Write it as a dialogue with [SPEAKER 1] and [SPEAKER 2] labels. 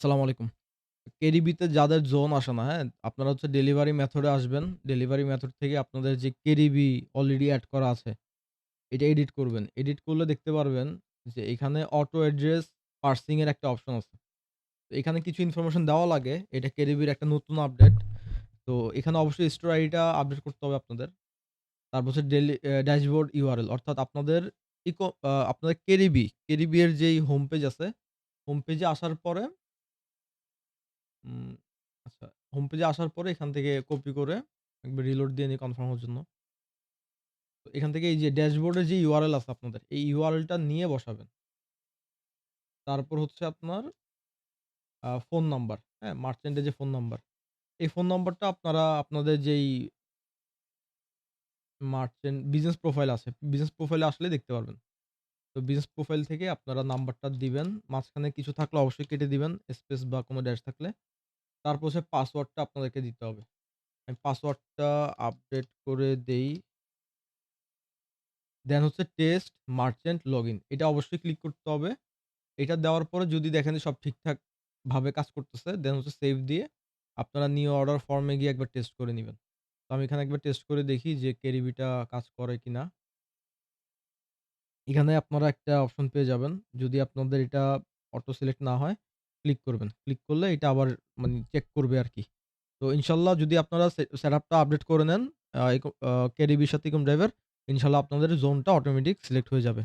[SPEAKER 1] আসসালামু আলাইকুম। কেডিবিতে যাদের জোন আসে না, হ্যাঁ? আপনারা হচ্ছে ডেলিভারি মেথড এ আসবেন। ডেলিভারি মেথড থেকে আপনাদের যে কেডিবি অলরেডি এড করা আছে, এটা এডিট করবেন। এডিট করলে দেখতে পারবেন যে এখানে অটো অ্যাড্রেস পার্সিং এর একটা অপশন আছে। তো এখানে কিছু ইনফরমেশন দেওয়া লাগে। এটা কেডিবির একটা নতুন আপডেট। তো এখানে অবশ্যই স্টোর আইডিটা আপডেট করতে হবে আপনাদের। তারপর হচ্ছে ড্যাশবোর্ড ইউআরএল অর্থাৎ আপনাদের আপনাদের কেডিবি এর যেই হোম পেজ আছে, হোম পেজে আসার পরে উম আচ্ছা, হোম পেজে আসার পরে এখান থেকে কপি করে একবার রিলোড দিয়ে নিই কনফার্ম হওয়ার জন্য। তো এখান থেকে এই যে ড্যাশবোর্ডের যে ইউআরএল আছে আপনাদের, এই ইউআরএলটা নিয়ে বসাবেন। তারপর হচ্ছে আপনার ফোন নাম্বার, হ্যাঁ? মার্চেন্টের যে ফোন নাম্বার, এই ফোন নাম্বারটা আপনারা আপনাদের যেই মার্চেন্ট বিজনেস প্রোফাইল আছে, বিজনেস প্রোফাইলে আসলেই দেখতে পারবেন। তো বিজনেস প্রোফাইল থেকে আপনারা নাম্বারটা দিবেন। মাঝখানে কিছু থাকলে অবশ্যই কেটে দিবেন, স্পেস বা কোনো ড্যাশ থাকলে। তারপর হচ্ছে পাসওয়ার্ডটা আপনাদেরকে দিতে হবে। আমি পাসওয়ার্ডটা আপডেট করে দেই। দেন হচ্ছে টেস্ট মার্চেন্ট লগইন। এটা অবশ্যই ক্লিক করতে হবে। এটা দেওয়ার পরে যদি দেখেন যে সব ঠিকঠাক ভাবে কাজ করতেছে, দেন হচ্ছে সেভ দিয়ে আপনারা নিউ অর্ডার ফর্মে গিয়ে একবার টেস্ট করে নিবেন। তো আমি এখানে একবার টেস্ট করে দেখি যে কেডিবিটা কাজ করে কিনা। এখানে আপনারা একটা অপশন পেয়ে যাবেন। যদি আপনাদের এটা অটো সিলেক্ট না হয়, ক্লিক করবেন। ক্লিক করলে এটা আবার মানে চেক করবে আরকি। তো ইনশাআল্লাহ যদি আপনারা সেটআপটা আপডেট করে নেন, কেডিবির সাথে ইকম ড্রাইভের, ইনশাআল্লাহ আপনাদের জোনটা অটোমেটিক সিলেক্ট হয়ে যাবে।